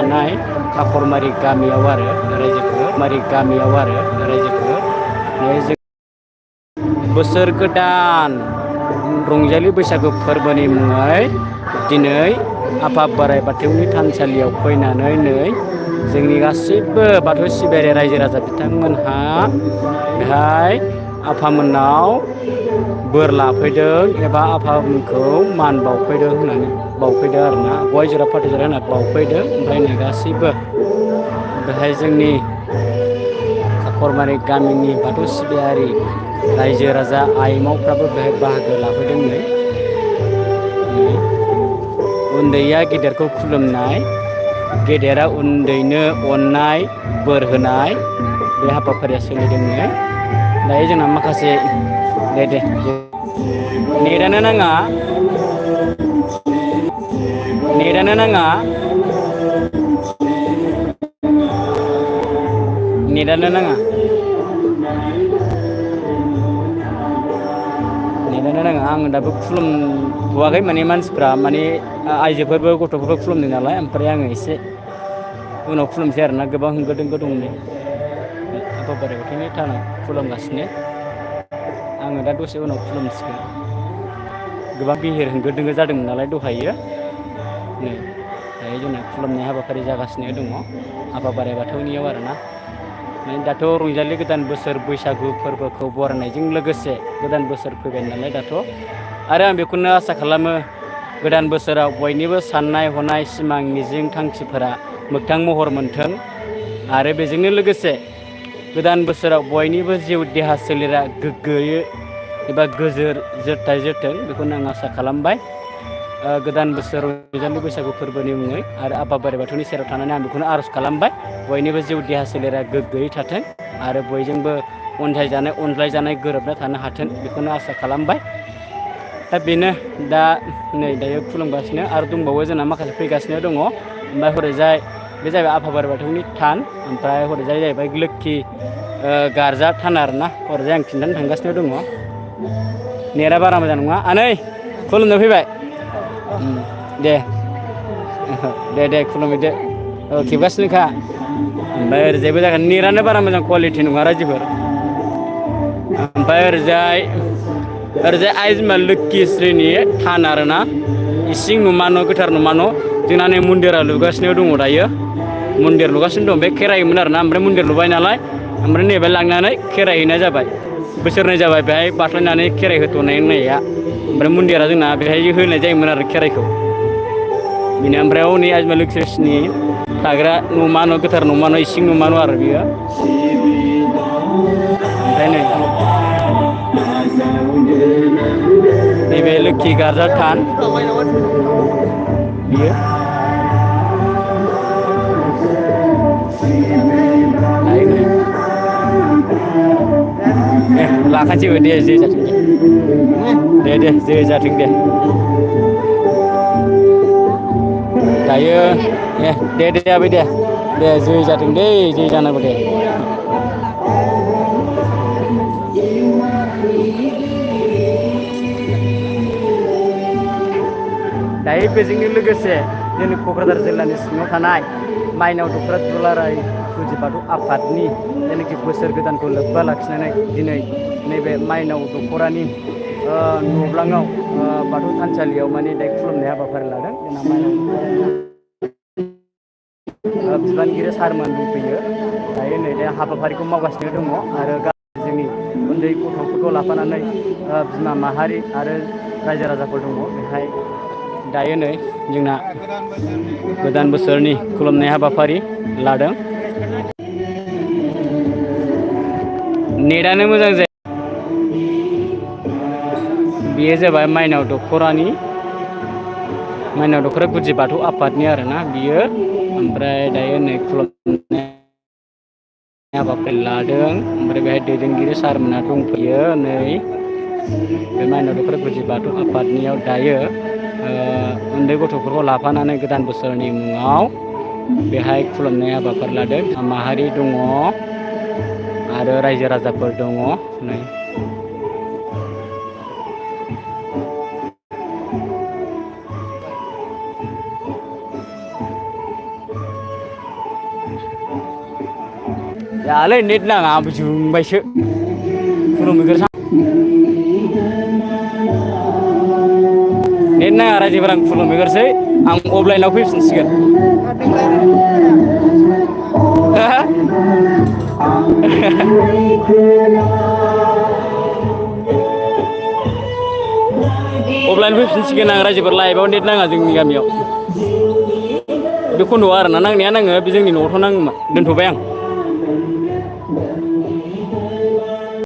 थानाय काखरमारि गामियाव आरो रायजोखौ बोसोर गोदान रंजालि बैसागु फोरबोनि मुङै दिनै आफा बोराइ बाथौनि थानसालियाव फैनानै नै जोंनि गासैबो बाथौ सिबियारि रायजो राजा बिथांमोनहा बेहाय आफामोननाव बोर लाफैदों एबा आफामोनखौ मान बावफैदों होननानै बावफैदों आरोना गय जरा फाथै जरा होनना बावफैदों। ओमफ्राय नै गासैबो बेहाय जोंनि काखरमारि गामिनि बाथौ सिबियारि रायजो राजा आइमावफ्राबो बेहाय बाहागो लाफैदों। नै उन्दैया गेदेरखौ खुलुमनाय, गेदेरा उन्दैनो अननाय बोर होनाय बे हाबाफारिया सोलिदों। दायो जोंना माखासे दे नेटानो नाङा नेटानो नाङा आं दाबो खुलुमथ'वाखै माने मानसिफ्रा माने आइजोफोरबो गथ'फोरबो खुलुमदों नालाय। ओमफ्राय आङो एसे उनाव खुलुमसै आरोना गोबां होंगो दोंगो दं नै आफा बोराइ बाथौनि थानाव खुलुमगासिनो। आङो दा दसे उनाव खुलुमसिगोन। गोबां बिहिर होंगो दोंगो जादोंमोन नालाय दहायो। नै दायो जोंना खुलुमनाय हाबाफारि जागासिनो दङ आफा बोराइ बाथौनियाव आरोना। दाथ' रंजालि गोदान बोसोर बैसागु फोरबोखौ बरायनायजों लोगोसे गोदान बोसोर फैबाय नालाय दाथ'। आरो आं बेखौनो आसा खालामो गोदान बोसोराव बयनिबो साननाय हनाय सिमां मिजिं थांखिफोरा मोगथां महर मोनथों। आरो बेजोंनो लोगोसे गोदान बोसोराव बयनिबो जिउ देहा सोलेरा गोग्गोयै एबा गोजोर जोरथाय जोरथों बेखौनो आं आसा खालामबाय। गोदान बोसोर रंजालि बैसागु फोरबोनि मुङै आरो आफा बोराइ बाथौनि सेराव थानानै आं बेखौनो आर'ज खालामबाय बयनिबो जिउ देहा सोलेरा गोग्गोयै थाथों आरो बयजोंबो अनसायजानाय अनज्लायजानाय गोरोबना थानो हाथों बेखौनो आसा खालामबाय। दा बेनो दा नै दायो खुलुमगासिनो आरो दंबावो जोंना माखासे फैगासिनो दङ। ओमफ्राय हरैजाय बे जाहैबाय आफा बोराइ बाथौनि थान। ओमफ्राय हरैजाय जाहैबाय लोखि गारजा थान आरोना। हरैजाय आं खिन्थानो थांगासिनो दङ। नेटआ बारा मोजां नङा। आनै खुलुमनो फैबाय दे खुलुमहैदो। खेबगासिनोखा। ओमफ्राय ओरैजायबो जागोन नेटआनो बारा मोजां कुवालिटि नङा रायजोफोर। ओमफ्राय ओरैजाय आइ बिमा लोखिस्रिनि थान आरोना। इसिं नमा न' गोथार नमा न'। जोंना नै मन्दिरा लुगासिनो दङ दायो। मन्दिर लुगासिनो दं बे खेरायोमोन आरोना। ओमफ्राय मन्दिर लुबाय नालाय ओमफ्राय नैबे लांनानै खेरायहैनाय जाबाय। बोसोरनै जाबाय बेहाय बास्लायनानै खेराइ होथ'नाय होननाया। ओमफ्राय मन्दिरा जोंना बेहाय होनाय जायोमोन आरो खेराइखौ। बेनो ओमफ्राय हनै आइ बिमा लोखिस्रिनि थाग्रा नमा न' गोथार नमा न' इसिं नमा न' आरो बियो। ओमफ्राय नै नैबे लोखि गार्जा थान बियो। लाखासैबो दे जे जाथों दे जे जाथों दे। दायो दे आबै दे जै जाथों दे जै जानांगौ दे। दायो बेजोंनो लोगोसे जोंनि क'क्राझार जिल्लानि सिङाव थानाय माइनाव दख'रा दुलाराय फुजि बाथौ आफादनि जेनाखि बोसोर गोदानखौ लोब्बा लाखिनानै दिनै नैबे माइनाव दख'रानि न'ब्लाङाव बाथौ थानसालियाव माने दाय खुलुमनाय हाबाफारि लादों। जोंना माइनाव बिबानगिरि सारमोन बुंफैयो। दायो नै दा हाबाफारिखौ मावगासिनो दङ आरो जोंनि उन्दै गथ'फोरखौ लाफानानै बिमा माहारि आरो रायजो राजाफोर दङ बेहाय। दायो नै जोंना गोदान बोसोरनि खुलुमनाय हाबाफारि लादों। नेटानो मोजां जाया। बेयो जाबाय माइनाव दख'रा गुदि बाथौ आफादनि आरोना बियो। ओमफ्राय दायो नै खुलुमनाय हाबाफारि लादों। ओमफ्राय बेहाय दैदेनगिरि सारमोनहा दंफैयो नै बे माइनाव दख'रा गुदि बाथौ आफादनियाव दायो उन्दै गथ'फोरखौ लाफानानै गोदान बोसोरनि मुङाव बेहाय खुलुमनाय हाबाफारि लादों। माहारि दङ आरो रायजो राजाफोर दङ नै। जालाय नेट नाङा आंबो जोंबायसो खुलुमहैग्रोसां नेट नाङा रायजोफोर आं खुलुमहैग्रोसै आं अफलाइनाव फैफिनसिगोन अफलाइन फैफिनसिगोन आं रायजोफोर लाइभआव नेट नाङा जोंनि गामियाव बे खन्द'आ आरोना नांनाया नाङो बे जोंनि न'आवथ' नाङोमा दोनथ'बाय आं